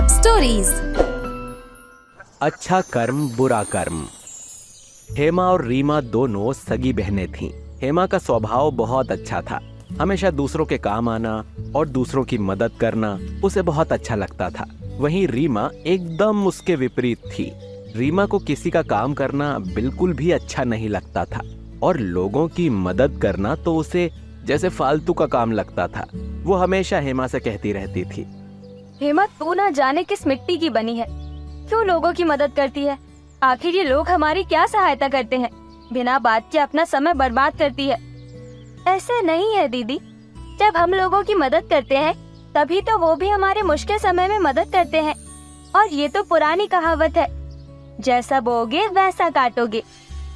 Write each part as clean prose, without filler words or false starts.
Stories. अच्छा कर्म बुरा कर्म। हेमा और रीमा दोनों सगी बहनें थीं। हेमा का स्वभाव बहुत अच्छा था। हमेशा दूसरों के काम आना और दूसरों की मदद करना उसे बहुत अच्छा लगता था। वहीं रीमा एकदम उसके विपरीत थी। रीमा को किसी का काम करना बिल्कुल भी अच्छा नहीं लगता था और लोगों की मदद करना तो उसे जैसे फालतू का काम लगता था। वो हमेशा हेमा से कहती रहती थी, हेमा, तू ना जाने किस मिट्टी की बनी है, क्यों लोगों की मदद करती है। आखिर ये लोग हमारी क्या सहायता करते हैं, बिना बात के अपना समय बर्बाद करती है। ऐसा नहीं है दीदी, जब हम लोगों की मदद करते हैं तभी तो वो भी हमारे मुश्किल समय में मदद करते हैं। और ये तो पुरानी कहावत है, जैसा बोओगे वैसा काटोगे।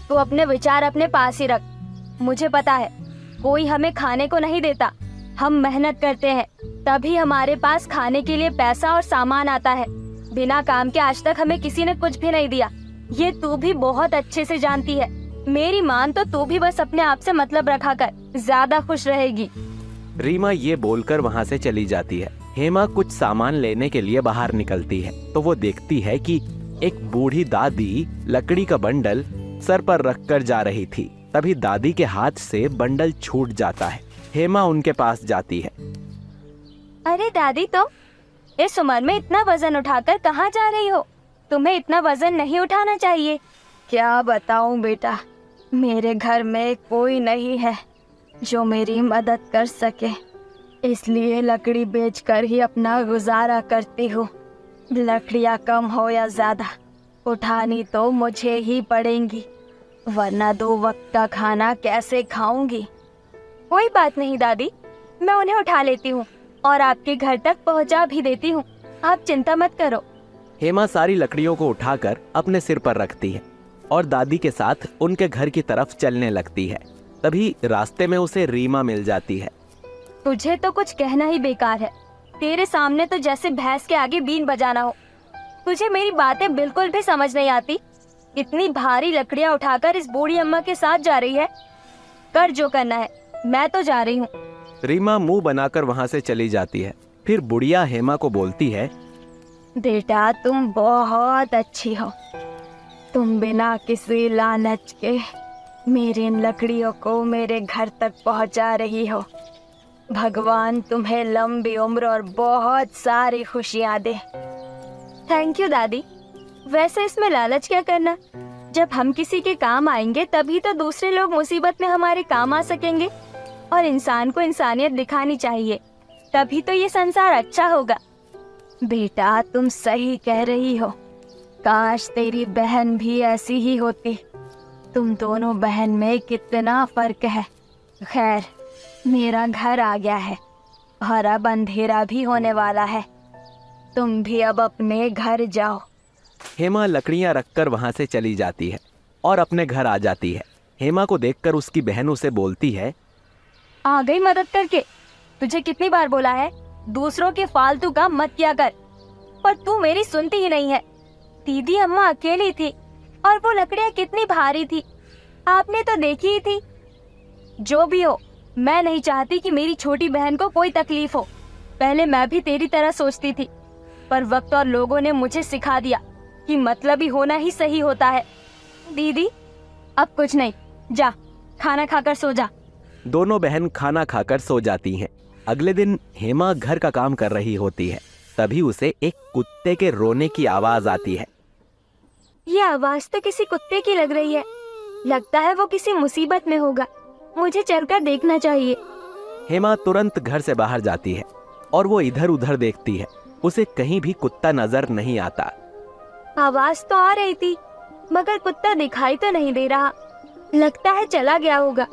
तू अपने विचार अपने पास ही रख। मुझे पता है कोई हमें खाने को नहीं देता, हम मेहनत करते हैं तभी हमारे पास खाने के लिए पैसा और सामान आता है। बिना काम के आज तक हमें किसी ने कुछ भी नहीं दिया, ये तू भी बहुत अच्छे से जानती है। मेरी मान तो तू भी बस अपने आप से मतलब रखा कर, ज्यादा खुश रहेगी। रीमा ये बोलकर वहाँ से चली जाती है। हेमा कुछ सामान लेने के लिए बाहर निकलती है तो वो देखती है कि एक बूढ़ी दादी लकड़ी का बंडल सर पर रखकर जा रही थी। तभी दादी के हाथ से बंडल छूट जाता है। हेमा उनके पास जाती है। अरे दादी, तुम इस उम्र में इतना वजन उठाकर कहाँ जा रही हो? तुम्हें इतना वजन नहीं उठाना चाहिए। क्या बताऊं बेटा, मेरे घर में कोई नहीं है जो मेरी मदद कर सके, इसलिए लकड़ी बेचकर ही अपना गुजारा करती हूँ। लकड़ियाँ कम हो या ज्यादा उठानी तो मुझे ही पड़ेंगी, वरना 2 वक्त का खाना कैसे खाऊंगी। कोई बात नहीं दादी, मैं उन्हें उठा लेती हूँ और आपके घर तक पहुँचा भी देती हूँ, आप चिंता मत करो। हेमा सारी लकड़ियों को उठाकर अपने सिर पर रखती है और दादी के साथ उनके घर की तरफ चलने लगती है। तभी रास्ते में उसे रीमा मिल जाती है। तुझे तो कुछ कहना ही बेकार है, तेरे सामने तो जैसे भैंस के आगे बीन बजाना हो। तुझे मेरी बातें बिल्कुल भी समझ नहीं आती। इतनी भारी लकड़ियाँ उठाकर इस बूढ़ी अम्मा के साथ जा रही है। कर जो करना है, मैं तो जा रही हूँ। रीमा मुंह बनाकर वहाँ से चली जाती है। फिर बुढ़िया हेमा को बोलती है, बेटा तुम बहुत अच्छी हो, तुम बिना किसी लालच के मेरी इन लकड़ियों को मेरे घर तक पहुँचा रही हो। भगवान तुम्हें लंबी उम्र और बहुत सारी खुशियाँ दे। थैंक यू दादी। वैसे इसमें लालच क्या करना, जब हम किसी के काम आएंगे तभी तो दूसरे लोग मुसीबत में हमारे काम आ सकेंगे। और इंसान को इंसानियत दिखानी चाहिए, तभी तो ये संसार अच्छा होगा। बेटा तुम सही कह रही हो, काश तेरी बहन भी ऐसी ही होती। तुम दोनों बहन में कितना फर्क है। खैर, मेरा घर आ गया है और अब अंधेरा भी होने वाला है, तुम भी अब अपने घर जाओ। हेमा लकड़ियाँ रखकर वहाँ से चली जाती है और अपने घर आ जाती है। हेमा को देखकर उसकी बहन उसे बोलती है, आ गई मदद करके। तुझे कितनी बार बोला है दूसरों के फालतू काम मत किया कर, पर तू मेरी सुनती ही नहीं है। दीदी अम्मा अकेली थी और वो लकड़ियाँ कितनी भारी थी, आपने तो देखी ही थी। जो भी हो, मैं नहीं चाहती कि मेरी छोटी बहन को कोई तकलीफ हो। पहले मैं भी तेरी तरह सोचती थी, पर वक्त और लोगों ने मुझे सिखा दिया कि मतलबी होना ही सही होता है। दीदी अब कुछ नहीं, जा खाना खाकर सो जा। दोनों बहन खाना खाकर सो जाती हैं। अगले दिन हेमा घर का काम कर रही होती है। तभी उसे एक कुत्ते के रोने की आवाज आती है। ये आवाज तो किसी कुत्ते की लग रही है, लगता है वो किसी मुसीबत में होगा, मुझे चलकर देखना चाहिए। हेमा तुरंत घर से बाहर जाती है और वो इधर उधर देखती है। उसे कहीं भी कुत्ता नजर नहीं आता। आवाज तो आ रही थी मगर कुत्ता दिखाई तो नहीं दे रहा, लगता है चला गया होगा।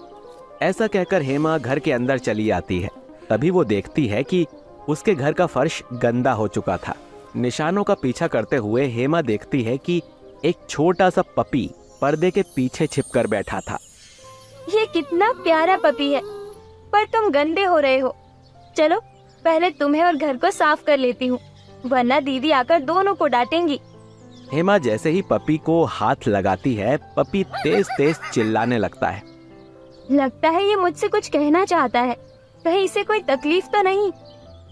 ऐसा कहकर हेमा घर के अंदर चली आती है। तभी वो देखती है कि उसके घर का फर्श गंदा हो चुका था। निशानों का पीछा करते हुए हेमा देखती है कि एक छोटा सा पपी पर्दे के पीछे छिपकर बैठा था। ये कितना प्यारा पपी है, पर तुम गंदे हो रहे हो। चलो पहले तुम्हें और घर को साफ कर लेती हूँ, वरना दीदी आकर दोनों को डांटेंगी। हेमा जैसे ही पपी को हाथ लगाती है, पपी तेज तेज चिल्लाने लगता है। लगता है ये मुझसे कुछ कहना चाहता है, कहीं इसे कोई तकलीफ तो नहीं।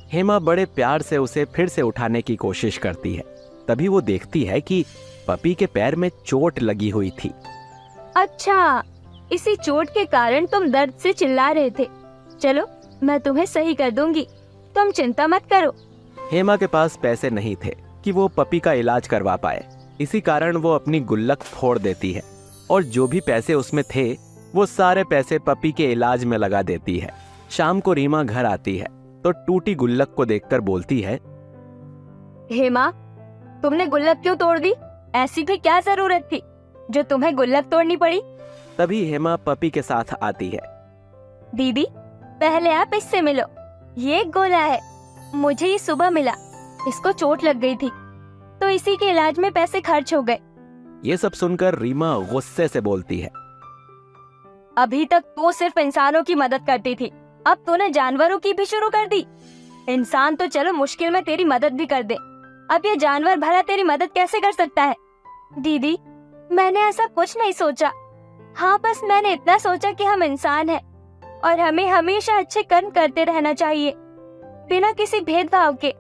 हेमा बड़े प्यार से उसे फिर से उठाने की कोशिश करती है। तभी वो देखती है कि पपी के पैर में चोट लगी हुई थी। अच्छा, इसी चोट के कारण तुम दर्द से चिल्ला रहे थे। चलो, मैं तुम्हें सही कर दूंगी, तुम चिंता मत करो। हेमा के पास पैसे नहीं थे कि वो पपी का इलाज करवा पाए। इसी कारण वो अपनी गुल्लक फोड़ देती है और जो भी पैसे उसमें थे वो सारे पैसे पपी के इलाज में लगा देती है। शाम को रीमा घर आती है तो टूटी गुल्लक को देखकर बोलती है, हेमा, तुमने गुल्लक क्यों तोड़ दी? ऐसी भी क्या जरूरत थी जो तुम्हें गुल्लक तोड़नी पड़ी? तभी हेमा पपी के साथ आती है। दीदी, पहले आप इससे मिलो। ये एक गोला है, मुझे ये सुबह मिला। इसको चोट लग गई थी तो इसी के इलाज में पैसे खर्च हो गए। ये सब सुनकर रीमा गुस्से से बोलती है, अभी तक तू सिर्फ इंसानों की मदद करती थी, अब तूने जानवरों की भी शुरू कर दी। इंसान तो चलो मुश्किल में तेरी मदद भी कर दे, अब ये जानवर भला तेरी मदद कैसे कर सकता है? दीदी, मैंने ऐसा कुछ नहीं सोचा। हाँ, बस मैंने इतना सोचा कि हम इंसान हैं और हमें हमेशा अच्छे कर्म करते रहना चाहिए बिना किसी भेदभाव के।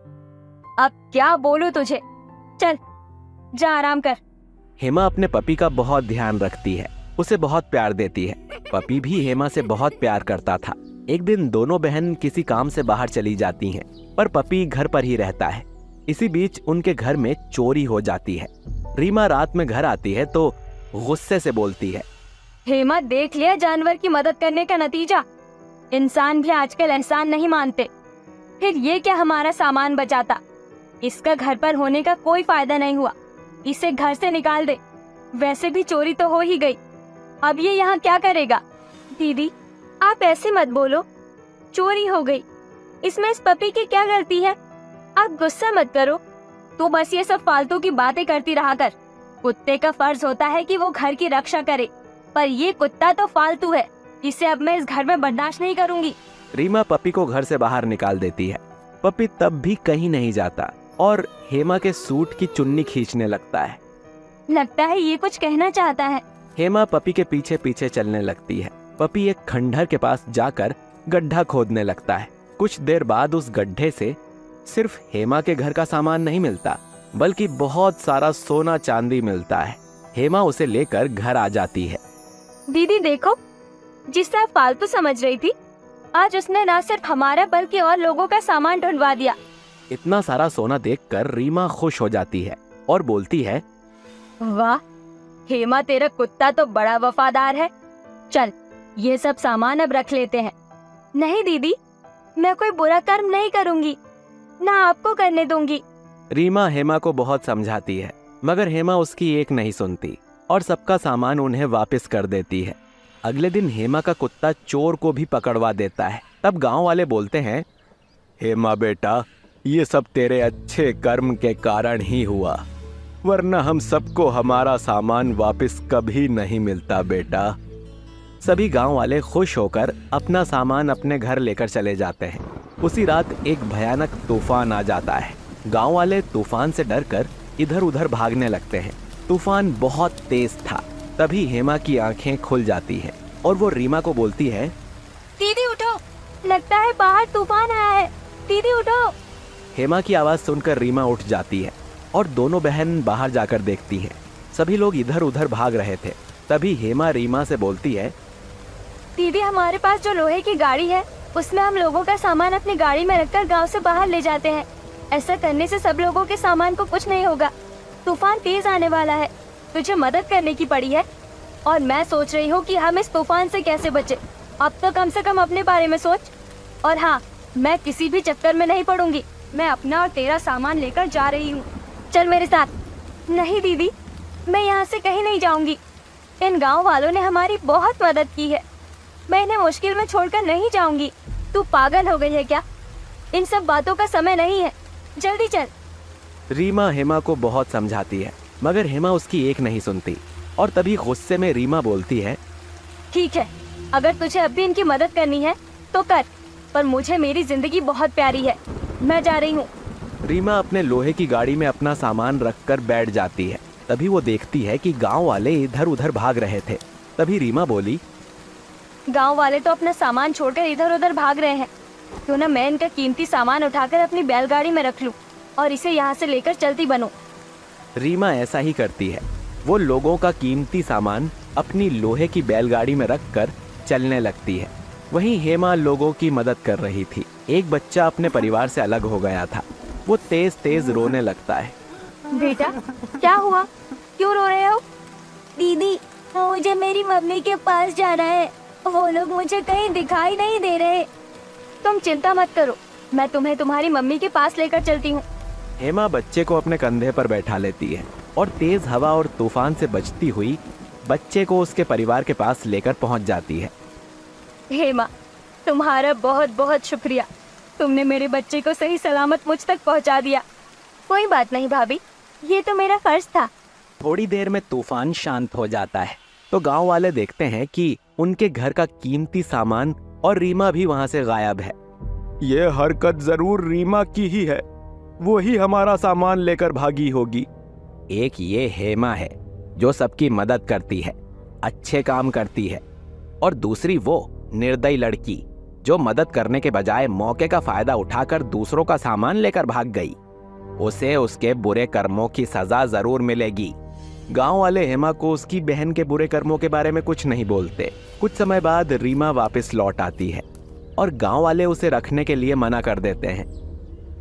अब क्या बोलूं तुझे, चल जा आराम कर। हेमा अपने पपी का बहुत ध्यान रखती है, उसे बहुत प्यार देती है। पपी भी हेमा से बहुत प्यार करता था। एक दिन दोनों बहन किसी काम से बाहर चली जाती हैं, पर पपी घर पर ही रहता है। इसी बीच उनके घर में चोरी हो जाती है। रीमा रात में घर आती है तो गुस्से से बोलती है, हेमा, देख लिया जानवर की मदद करने का नतीजा। इंसान भी आजकल एहसान नहीं मानते। फिर ये क्या हमारा सामान बचाता? इसका घर पर होने का कोई फायदा नहीं हुआ। इसे घर से निकाल दे। वैसे भी चोरी तो हो ही गई, अब ये यहाँ क्या करेगा? दीदी, आप ऐसे मत बोलो। चोरी हो गई, इसमें इस पपी की क्या गलती है? आप गुस्सा मत करो। तू बस ये सब फालतू की बातें करती रहा कर। कुत्ते का फर्ज होता है कि वो घर की रक्षा करे, पर ये कुत्ता तो फालतू है। इसे अब मैं इस घर में बर्दाश्त नहीं करूंगी। रीमा पपी को घर से बाहर निकाल देती है। पपी तब भी कहीं नहीं जाता और हेमा के सूट की चुन्नी खींचने लगता है। लगता है ये कुछ कहना चाहता है। हेमा पपी के पीछे पीछे चलने लगती है। पपी एक खंडहर के पास जाकर गड्ढा खोदने लगता है। कुछ देर बाद उस गड्ढे से सिर्फ हेमा के घर का सामान नहीं मिलता, बल्कि बहुत सारा सोना चांदी मिलता है। हेमा उसे लेकर घर आ जाती है। दीदी देखो, जिसे आप फालतू समझ रही थी, आज उसने न सिर्फ हमारा बल्कि और लोगों का सामान ढूंढवा दिया। इतना सारा सोना देखकर रीमा खुश हो जाती है और बोलती है, वाह हेमा, तेरा कुत्ता तो बड़ा वफादार है। चल, ये सब सामान अब रख लेते हैं। नहीं दीदी, मैं कोई बुरा कर्म नहीं करूंगी, ना आपको करने दूंगी। रीमा हेमा को बहुत समझाती है, मगर हेमा उसकी एक नहीं सुनती और सबका सामान उन्हें वापस कर देती है। अगले दिन हेमा का कुत्ता चोर को भी पकड़वा देता है। तब गांव वाले बोलते हैं, हेमा बेटा, ये सब तेरे अच्छे कर्म के कारण ही हुआ, वरना हम सबको हमारा सामान वापस कभी नहीं मिलता बेटा। सभी गांव वाले खुश होकर अपना सामान अपने घर लेकर चले जाते हैं। उसी रात एक भयानक तूफान आ जाता है। गांव वाले तूफान से डरकर इधर उधर भागने लगते हैं। तूफान बहुत तेज था। तभी हेमा की आंखें खुल जाती हैं और वो रीमा को बोलती है, दीदी उठो, लगता है बाहर तूफान आया है। दीदी उठो। हेमा की आवाज सुनकर रीमा उठ जाती है और दोनों बहन बाहर जाकर देखती हैं। सभी लोग इधर उधर भाग रहे थे। तभी हेमा रीमा से बोलती है, दीदी, हमारे पास जो लोहे की गाड़ी है उसमें हम लोगों का सामान अपनी गाड़ी में रखकर गांव से बाहर ले जाते हैं। ऐसा करने से सब लोगों के सामान को कुछ नहीं होगा। तूफान तेज आने वाला है, तुझे मदद करने की पड़ी है और मैं सोच रही हूँ कि हम इस तूफान से कैसे बचे। अब तो कम से कम अपने बारे में सोच। और हाँ, मैं किसी भी चक्कर में नहीं पड़ूंगी। मैं अपना और तेरा सामान लेकर जा रही हूँ, चल मेरे साथ। नहीं दीदी, मैं यहाँ से कहीं नहीं जाऊंगी। इन गाँव वालों ने हमारी बहुत मदद की है, मैं इन्हें मुश्किल में छोड़कर नहीं जाऊंगी। तू पागल हो गई है क्या? इन सब बातों का समय नहीं है, जल्दी चल। रीमा हेमा को बहुत समझाती है, मगर हेमा उसकी एक नहीं सुनती और तभी गुस्से में रीमा बोलती है, ठीक है, अगर तुझे अब भी इनकी मदद करनी है तो कर, पर मुझे मेरी जिंदगी बहुत प्यारी है, मैं जा रही हूँ। रीमा अपने लोहे की गाड़ी में अपना सामान रखकर बैठ जाती है। तभी वो देखती है कि गांव वाले इधर उधर भाग रहे थे। तभी रीमा बोली, गांव वाले तो अपना सामान छोड़कर इधर उधर भाग रहे हैं, क्यों ना मैं इनका कीमती सामान उठाकर अपनी बैलगाड़ी में रख लूं और इसे यहाँ से लेकर चलती बनूं। रीमा ऐसा ही करती है। वो लोगों का कीमती सामान अपनी लोहे की बैलगाड़ी में रखकर चलने लगती है। वहीं हेमा लोगों की मदद कर रही थी। एक बच्चा अपने परिवार से अलग हो गया था। वो तेज तेज रोने लगता है। बेटा क्या हुआ, क्यों रो रहे हो? दीदी मुझे मेरी मम्मी के पास जाना है, वो लोग मुझे कहीं दिखाई नहीं दे रहे। तुम चिंता मत करो, मैं तुम्हें तुम्हारी मम्मी के पास लेकर चलती हूँ। हेमा बच्चे को अपने कंधे पर बैठा लेती है और तेज हवा और तूफान से बचती हुई बच्चे को उसके परिवार के पास लेकर पहुंच जाती है। हेमा तुम्हारा बहुत बहुत शुक्रिया, तुमने मेरे बच्चे को सही सलामत मुझ तक पहुंचा दिया। कोई बात नहीं भाभी, ये तो मेरा फर्ज था। थोड़ी देर में तूफान शांत हो जाता है तो गांव वाले देखते हैं कि उनके घर का कीमती सामान और रीमा भी वहां से गायब है। ये हरकत जरूर रीमा की ही है, वो ही हमारा सामान लेकर भागी होगी। एक ये हेमा है जो सबकी मदद करती है, अच्छे काम करती है, और दूसरी वो निर्दयी लड़की जो मदद करने के बजाय मौके का फायदा उठाकर दूसरों का सामान लेकर भाग गई। उसे उसके बुरे कर्मों की सजा जरूर मिलेगी। गांव वाले हेमा को उसकी बहन के बुरे कर्मों के बारे में कुछ नहीं बोलते। कुछ समय बाद रीमा वापस लौट आती है और गांव वाले उसे रखने के लिए मना कर देते हैं।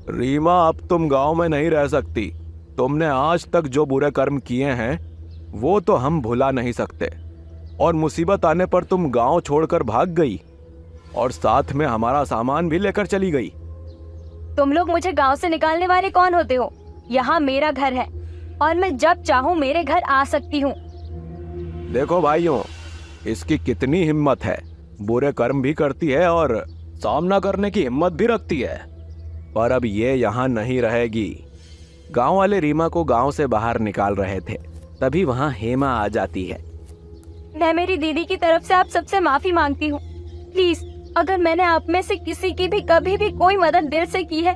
रीमा अब तुम गांव में नहीं रह सकती। तुमने आज तक जो बुरे कर्म किए हैं वो तो हम भुला नहीं सकते, और मुसीबत आने पर तुम गांव छोड़कर भाग गई और साथ में हमारा सामान भी लेकर चली गई। तुम लोग मुझे गांव से निकालने वाले कौन होते हो? यहाँ मेरा घर है और मैं जब चाहूँ मेरे घर आ सकती हूँ। देखो भाइयों, इसकी कितनी हिम्मत है, बुरे कर्म भी करती है और सामना करने की हिम्मत भी रखती है, पर अब ये यहाँ नहीं रहेगी। गांव वाले रीमा को गांव से बाहर निकाल रहे थे, तभी वहाँ हेमा आ जाती है। मैं मेरी दीदी की तरफ से आप सबसे माफी मांगती हूँ। प्लीज, अगर मैंने आप में से किसी की भी कभी भी कोई मदद दिल से की है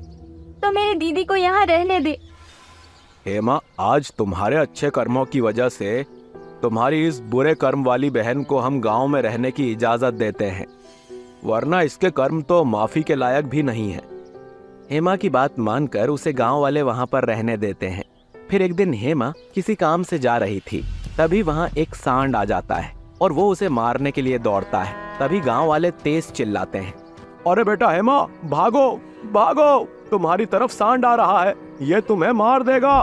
तो मेरी दीदी को यहाँ रहने दे। हेमा, आज तुम्हारे अच्छे कर्मों की वजह से तुम्हारी इस बुरे कर्म वाली बहन को हम गांव में रहने की इजाजत देते हैं, वरना इसके कर्म तो माफी के लायक भी नहीं है। हेमा की बात मानकर उसे गांव वाले वहां पर रहने देते हैं। फिर एक दिन हेमा किसी काम से जा रही थी, तभी वहां एक सांड आ जाता है और वो उसे मारने के लिए दौड़ता है। तभी गांव वाले तेज चिल्लाते हैं, अरे बेटा हेमा, भागो भागो, तुम्हारी तरफ सांड आ रहा है, ये तुम्हें मार देगा।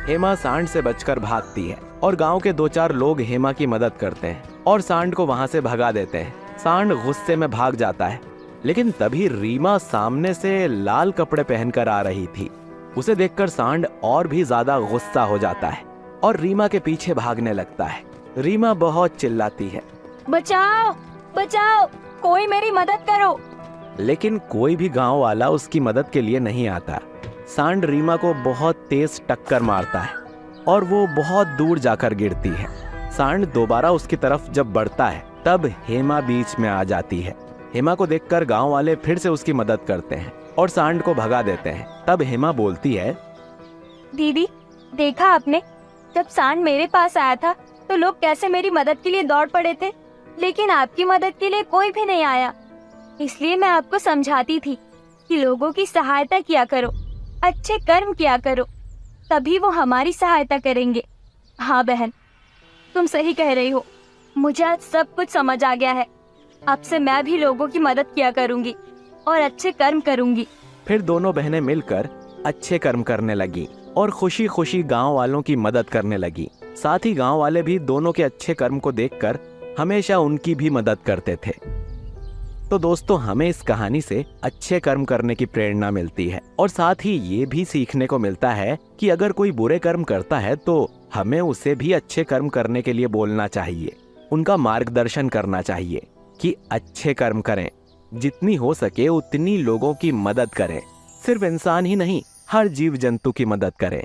हेमा सांड से बचकर भागती है और गांव के 2-4 लोग हेमा की मदद करते हैं और सांड को वहां से भगा देते हैं। सांड गुस्से में भाग जाता है, लेकिन तभी रीमा सामने से लाल कपड़े पहनकर आ रही थी। उसे देखकर सांड और भी ज्यादा गुस्सा हो जाता है और रीमा के पीछे भागने लगता है। रीमा बहुत चिल्लाती है, बचाओ बचाओ, कोई मेरी मदद करो। लेकिन कोई भी गांव वाला उसकी मदद के लिए नहीं आता। सांड रीमा को बहुत तेज टक्कर मारता है और वो बहुत दूर जाकर गिरती है। सांड दोबारा उसकी तरफ जब बढ़ता है तब हेमा बीच में आ जाती है। हेमा को देखकर गांव वाले फिर से उसकी मदद करते हैं और सांड को भगा देते हैं। तब हेमा बोलती है, दीदी देखा आपने, जब सांड मेरे पास आया था तो लोग कैसे मेरी मदद के लिए दौड़ पड़े थे, लेकिन आपकी मदद के लिए कोई भी नहीं आया। इसलिए मैं आपको समझाती थी कि लोगों की सहायता किया करो, अच्छे कर्म किया करो, तभी वो हमारी सहायता करेंगे। हाँ बहन, तुम सही कह रही हो, मुझे आज सब कुछ समझ आ गया है। अब से मैं भी लोगों की मदद किया करूंगी और अच्छे कर्म करूंगी। फिर दोनों बहनें मिलकर अच्छे कर्म करने लगी और खुशी खुशी गांव वालों की मदद करने लगी। साथ ही गांव वाले भी दोनों के अच्छे कर्म को देखकर हमेशा उनकी भी मदद करते थे। तो दोस्तों, हमें इस कहानी से अच्छे कर्म करने की प्रेरणा मिलती है और साथ ही ये भी सीखने को मिलता है कि अगर कोई बुरे कर्म करता है तो हमें उसे भी अच्छे कर्म करने के लिए बोलना चाहिए, उनका मार्गदर्शन करना चाहिए कि अच्छे कर्म करें, जितनी हो सके उतनी लोगों की मदद करें। सिर्फ इंसान ही नहीं, हर जीव जंतु की मदद करें।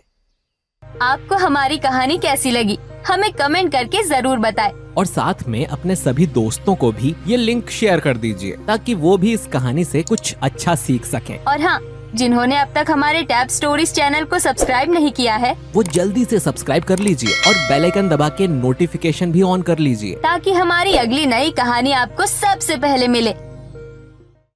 आपको हमारी कहानी कैसी लगी हमें कमेंट करके जरूर बताएं। और साथ में अपने सभी दोस्तों को भी ये लिंक शेयर कर दीजिए ताकि वो भी इस कहानी से कुछ अच्छा सीख सकें। और हाँ, जिन्होंने अब तक हमारे टैब स्टोरीज चैनल को सब्सक्राइब नहीं किया है वो जल्दी से सब्सक्राइब कर लीजिए और बेल आइकन दबा के नोटिफिकेशन भी ऑन कर लीजिए ताकि हमारी अगली नई कहानी आपको सबसे पहले मिले।